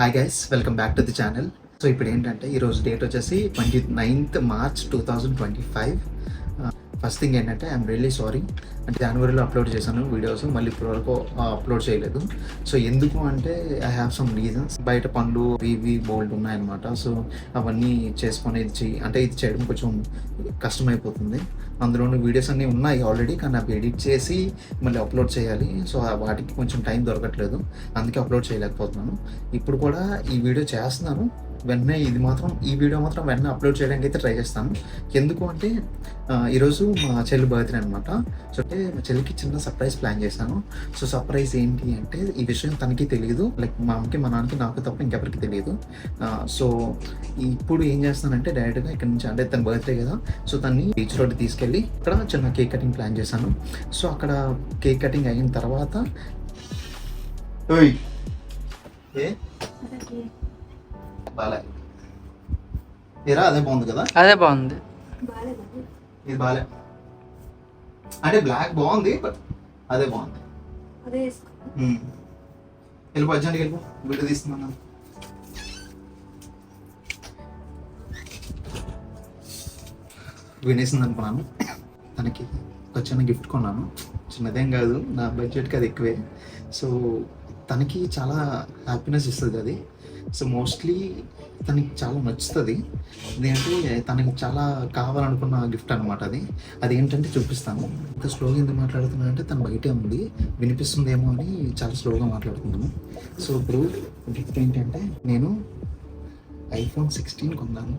Hi guys, welcome back to the channel. So ఇప్పుడు ఏంటంటే ఈరోజు డేట్ వచ్చేసి 29th March 2025. ఫస్ట్ థింగ్ ఏంటంటే ఐఎమ్ రియల్లీ సారీ. అంటే జనవరిలో అప్లోడ్ చేశాను వీడియోస్, మళ్ళీ ఇప్పటి వరకు అప్లోడ్ చేయలేదు. సో ఎందుకు అంటే ఐ హ్యావ్ సమ్ రీజన్స్. బయట పనులు ఇవి బోల్డ్ ఉన్నాయన్నమాట. సో అవన్నీ చేసుకొని ఇది చేయడం కొంచెం కష్టమైపోతుంది. అందులోని వీడియోస్ అన్నీ ఉన్నాయి ఆల్రెడీ, కానీ అవి ఎడిట్ చేసి మళ్ళీ అప్లోడ్ చేయాలి. సో వాటికి కొంచెం టైం దొరకట్లేదు, అందుకే అప్లోడ్ చేయలేకపోతున్నాను. ఇప్పుడు కూడా ఈ వీడియో చేస్తున్నాను, వెంటనే ఈ వీడియో మాత్రం వెంటనే అప్లోడ్ చేయడానికి అయితే ట్రై చేస్తాను. ఎందుకు అంటే ఈరోజు మా చెల్లి బర్త్డే అనమాట. సో అంటే మా చెల్లికి చిన్న సర్ప్రైజ్ ప్లాన్ చేశాను. సో సర్ప్రైజ్ ఏంటి అంటే ఈ విషయం తనకి తెలియదు, లైక్ మా అమ్మకి మా నాన్నకి నాకు తప్ప ఇంకెవరికి తెలియదు. సో ఇప్పుడు ఏం చేస్తానంటే డైరెక్ట్గా ఇక్కడ నుంచి, అంటే తన బర్త్డే కదా, సో తన్ని బీచ్ రోడ్ తీసుకెళ్ళి అక్కడ చిన్న కేక్ కటింగ్ ప్లాన్ చేశాను. సో అక్కడ కేక్ కటింగ్ అయిన తర్వాత అదే బాగుంది కదా, అదే బాగుంది. ఇది బాలే అంటే బ్లాక్ బాగుంది, బట్ అదే బాగుంది. వెళ్ళిపో అర్జెంట్కి వెళ్ళిపో, వీడియో తీస్తున్నాను. వినేసింది అనుకున్నాను. తనకి ఒక చిన్న గిఫ్ట్ కొన్నాను, చిన్నదేం కాదు, నా బడ్జెట్కి అది ఎక్కువే. సో తనకి చాలా హ్యాపీనెస్ ఇస్తుంది అది. సో మోస్ట్లీ తనకి చాలా నచ్చుతుంది. ఎందుకంటే తనకి చాలా కావాలనుకున్న గిఫ్ట్ అనమాట అది. అదేంటంటే చూపిస్తాను. ఇంత స్లోగా ఎందుకు మాట్లాడుతున్నా అంటే తను బయటే ఉంది, వినిపిస్తుందేమో అని చాలా స్లోగా మాట్లాడుతున్నాను. సో ఇప్పుడు గిఫ్ట్ ఏంటంటే నేను iPhone 16 కొన్నాను.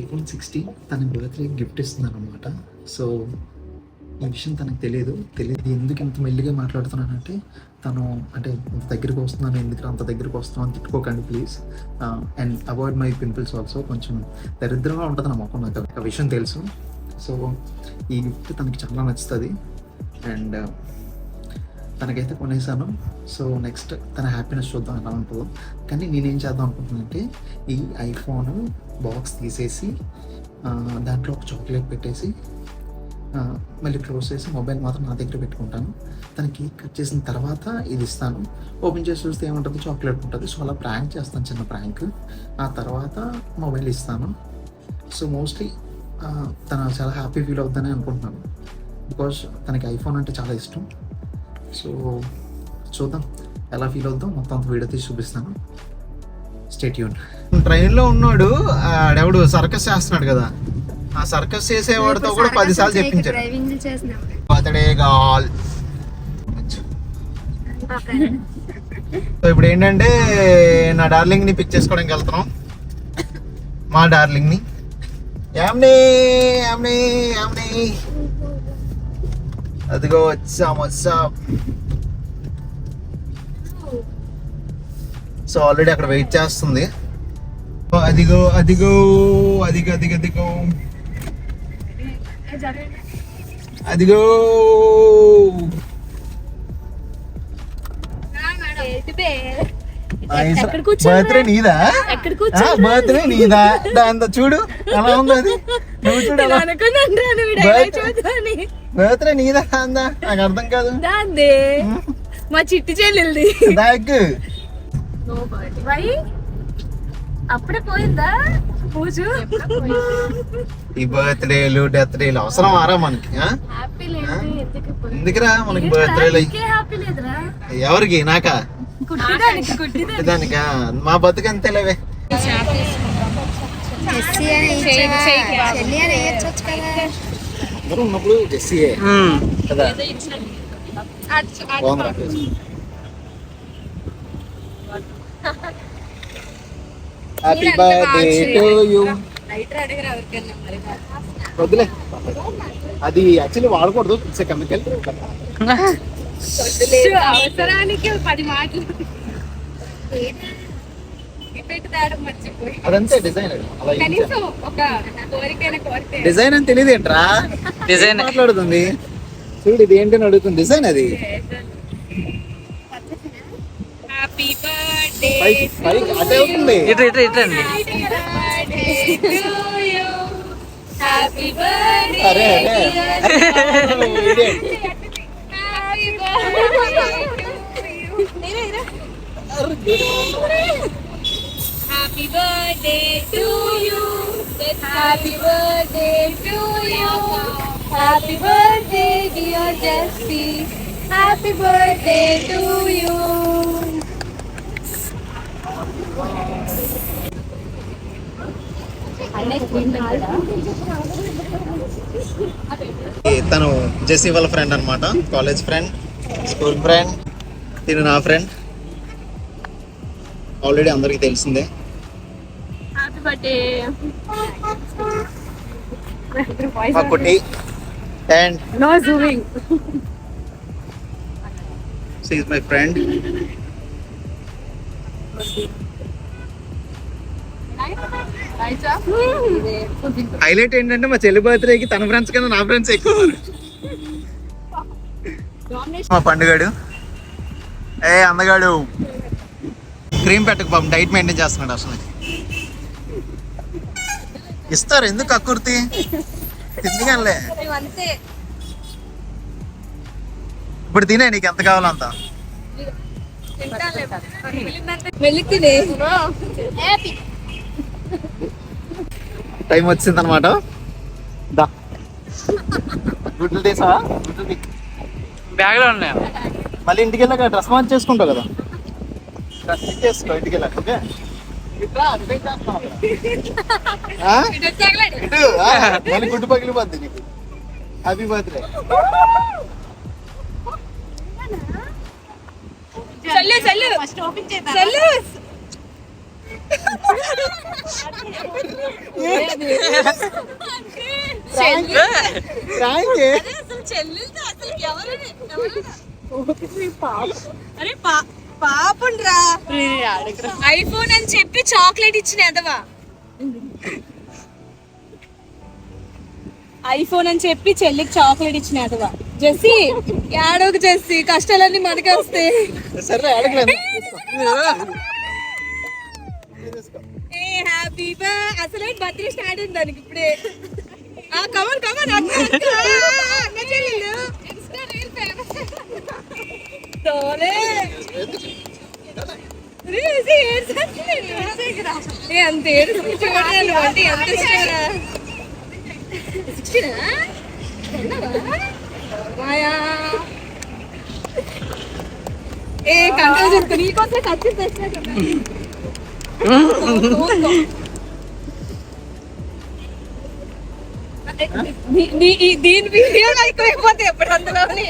iPhone 16 తన బర్త్డే గిఫ్ట్ ఇస్తున్నాను అనమాట. సో ఈ విషయం తనకు తెలియదు. ఎందుకు ఇంత మెల్లిగా మాట్లాడుతున్నానంటే తను అంటే దగ్గరికి వస్తున్నాను, ఎందుకు అంత దగ్గరికి వస్తున్నాను అని తిట్టుకోకండి please. And avoid my pimples also. కొంచెం దరిద్రంగా ఉంటుంది నా మొక్కం, నాకు ఆ విషయం తెలుసు. సో ఈ గిఫ్ట్ తనకి చాలా నచ్చుతుంది అండ్ తనకైతే కొనేసాను. సో నెక్స్ట్ తన హ్యాపీనెస్ చూద్దాం ఎలా ఉంటుందో. కానీ నేనేం చేద్దాం అనుకుంటున్నానంటే ఈ ఐఫోన్ బాక్స్ తీసేసి దాంట్లో ఒక చాక్లెట్ పెట్టేసి మళ్ళీ క్లోజ్ చేసి మొబైల్ మాత్రం నా దగ్గర పెట్టుకుంటాను. తనకి కట్ చేసిన తర్వాత ఇది ఇస్తాను. ఓపెన్ చేసి చూస్తే ఏముంటుంది, చాక్లెట్ ఉంటుంది. సో అలా ప్రాంక్ చేస్తాను, చిన్న ప్రాంక్. ఆ తర్వాత మొబైల్ ఇస్తాను. సో మోస్ట్లీ తను చాలా హ్యాపీ ఫీల్ అవుతుందని అనుకుంటున్నాను, బికాజ్ తనకి ఐఫోన్ అంటే చాలా ఇష్టం. సో చూద్దాం ఎలా ఫీల్ అవుద్దాం, మొత్తం అంత వీడియో తీసి చూపిస్తాను. Stay tune. ట్రైన్లో ఉన్నాడు ఆడెవడు సర్కస్ చేస్తున్నాడు కదా, ఆ సర్కస్ చేసేవాడితో కూడా 10 సార్లు చెప్పించారు బర్త్డే గాల్. సో ఇప్పుడు ఏంటంటే నా డార్లింగ్ ని పిక్ చేసుకోవడానికి వెళ్తున్నాం. మా డార్లింగ్ ని అదిగో వచ్చాం. సో ఆల్రెడీ అక్కడ వెయిట్ చేస్తుంది. అదిగో బర్త్డే నీదా, బర్త్డే నీదా, దాంతో చూడు ఎలా ఉంది అది. నువ్వు చూడు బర్త్డే నీదా అందా, నాకు అర్థం కాదు. మా చిట్టి చెల్లెల్ది బ్యాగ్ అప్పుడే పోయిందా పూజు. ఈ బర్త్డేలు డెత్డేలు అవసరం ఆరా మనకి? ఎందుకురా మనకి బర్త్డేలు? ఎవరికి? నాకా? దానికా? మా బతుకంతేలేవే. అందరూ ఉన్నప్పుడు జెస్సీయే కదా. Happy birthday to you. వద్దులే, అది యాక్చువల్లీ వాడకూడదు, ఇట్స్ కెమికల్. అవసరానికి 10 మాటలు అదంతే డిజైన్. డిజైన్ అని తెలియదు ఏంట్రా, డిజైన్ మాట్లాడుతుంది. చూడు ఇది ఏంటని అడుగుతుంది, డిజైన్ అది. అదే అవుతుంది. అరే Happy birthday to you. Happy birthday to you. Happy birthday dear Jessie. Happy birthday to you. తను జెస్సీ వాళ్ళ ఫ్రెండ్ అనమాట, కాలేజ్ ఫ్రెండ్, స్కూల్ ఫ్రెండ్. తిను నా ఫ్రెండ్, ఆల్రెడీ అందరికి తెలిసిందే. Happy birthday. మా కుట్టి and No zooming. She is my friend. Highlight ఏంటంటే మా చెల్లి బర్త్డేకి తన ఫ్రెండ్స్ కన్నా నా ఫ్రెండ్స్ ఎక్కువ. మా పండుగాడు, ఏ అందగాడు, క్రీమ్ పెట్టక పాపం డైట్ మెయింటైన్ చేస్తున్నాడు. అసలు ఇస్తారు ఎందుకు అక్కుర్తి తిండిగానే. ఇప్పుడు తినే నీకు ఎంత కావాలో అంత. టైం వచ్చింది అనమాట. గుడ్లు తీసా, బ్యాగ్ లో ఉన్నాయా? మళ్ళీ ఇంటికి వెళ్ళాక డ్రెస్ మార్చి చేసుకుంటావు కదా, డ్రెస్ చేసుకో ఇంటికి వెళ్ళాక. ఓకే మళ్ళీ గుడ్డు పగిలిపోద్ది నీకు. Happy birthday. ఐఫోన్ అని చెప్పి చాక్లెట్ ఇచ్చిన ఎదవా. ఐఫోన్ అని చెప్పి చెల్లికి చాక్లెట్ ఇచ్చిన ఎదవా. జెస్సీ ఏడోకి జెస్సీ, కష్టాలన్నీ మనకే వస్తాయి. సరే అడగలేదు. Happy birthday. అసలే బర్త్డే స్టార్ట్ అయింది దానికి ఇప్పుడే. కమన్ కమన్ అన్న చెల్లెలు తోలే అంత ఏడు అంటే ఎంత మాయా ఏ కంట్రోల్ చేసుకో. నీకోసం ఖర్చు తెచ్చినా దీని వీడియోలు ఎక్కువైపోతాయి ఎప్పుడు అందులోని.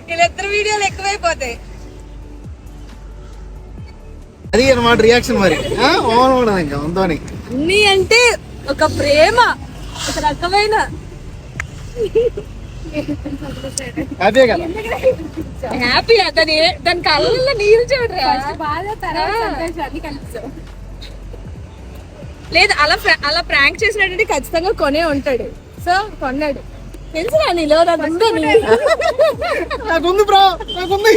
వీళ్ళిద్దరు వీడియోలు ఎక్కువైపోతాయి. అది అనమాట రియాక్షన్. మరి ఇంకా ఉందో అన్ని అంటే ఒక ప్రేమ, ఒక రకమైన హ్యాపీ కదా. హ్యాపీ. దాని కళ్ళల్లో నీళ్ళు చూడరా. లేదు అలా ప్రాంక్ చేసినట్టు ఖచ్చితంగా కొనే ఉంటాడు. సో కొన్నాడు. తెలుసురా నీలో నాకుంది బ్రో, నాకుంది.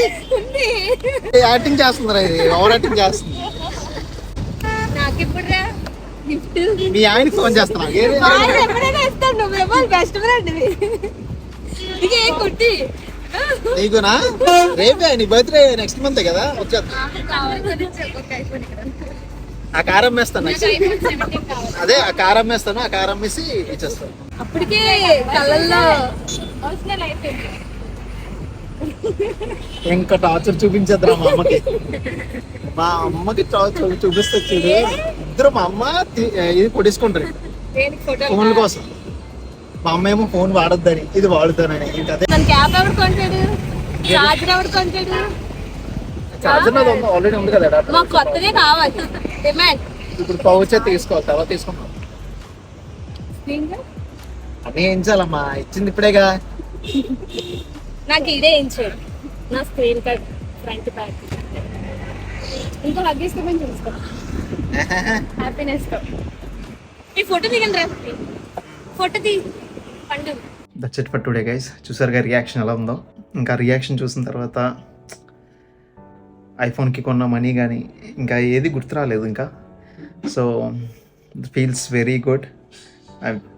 యాక్టింగ్ చేస్తుందిరా, ఇది ఓవర్ యాక్టింగ్ చేస్తుంది. నాకు ఇప్పుడు గిఫ్ట్ మీ ఆయనకి ఫోన్ చేస్తున్నా. ఎప్పుడైనా ఇస్తాను. నువ్వేమో బెస్ట్ ఫ్రెండ్. ఇక ఏ కుట్టి నీకునా? రేపే నీ బర్త్డే నెక్స్ట్ మంత్ కదా, వచ్చేస్తా. ఆ కార్ అమ్మేస్తాను నెక్స్ట్. అదే ఆ కార్ అమ్మేస్తాను, ఆ కార్ అమ్మేసి ఇచ్చేస్తాను. అప్పటికే కళ్ళల్లో ఇంకా టార్చర్ చూపించేద్దరా మా అమ్మకి. మా అమ్మకి టార్చర్ చూపిస్తే చూడు, ఇద్దరు మా అమ్మ ఇది కొట్టేసుకుంటారు ఫోన్ల కోసం. మా అమ్మ ఏమో ఫోన్ వాడొద్దని, ఇది వాడుతానని. అదే క్యాప్ ఎవరు కొంటాడు, చార్జర్ ఎవరు కొంటాడు? చార్జర్ నాది ఆల్రెడీ ఉంది కదా. మాకు కొత్తదే కావాలి, డిమాండ్. ఇప్పుడు పౌచే తీసుకోవాలి, తర్వాత తీసుకున్నాం. అన్నీ ఏం చాలమ్మా, ఇచ్చింది ఇప్పుడేగా. నాకు ఇదే ఏం చేయడు, నా స్క్రీన్ కార్డ్ ఫ్రంట్ బ్యాక్. ఇంకో హగ్ తీసుకోమని చూసుకో, హ్యాపీనెస్ తో. ఈ ఫోటో దిగండి రా, ఫోటో తీ పండు. That's it for today guys. చూసారుగా రియాక్షన్ ఎలా ఉందో. ఇంకా రియాక్షన్ చూసిన తర్వాత ఐఫోన్కి కొన్న మనీ కానీ ఇంకా ఏది గుర్తు రాలేదు ఇంకా. So feels very good.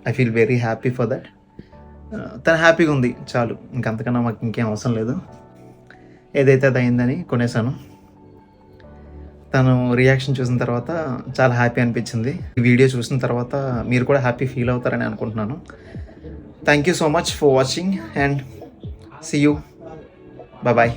I feel very happy for that. తను హ్యాపీగా ఉంది చాలు, ఇంకంతకన్నా మాకు ఇంకేం అవసరం లేదు. ఏదైతే అది అయిందని కొనేసాను. తను రియాక్షన్ చూసిన తర్వాత చాలా హ్యాపీ అనిపించింది. ఈ వీడియో చూసిన తర్వాత మీరు కూడా హ్యాపీ ఫీల్ అవుతారని అనుకుంటున్నాను. Thank you so much for watching and see you. Bye.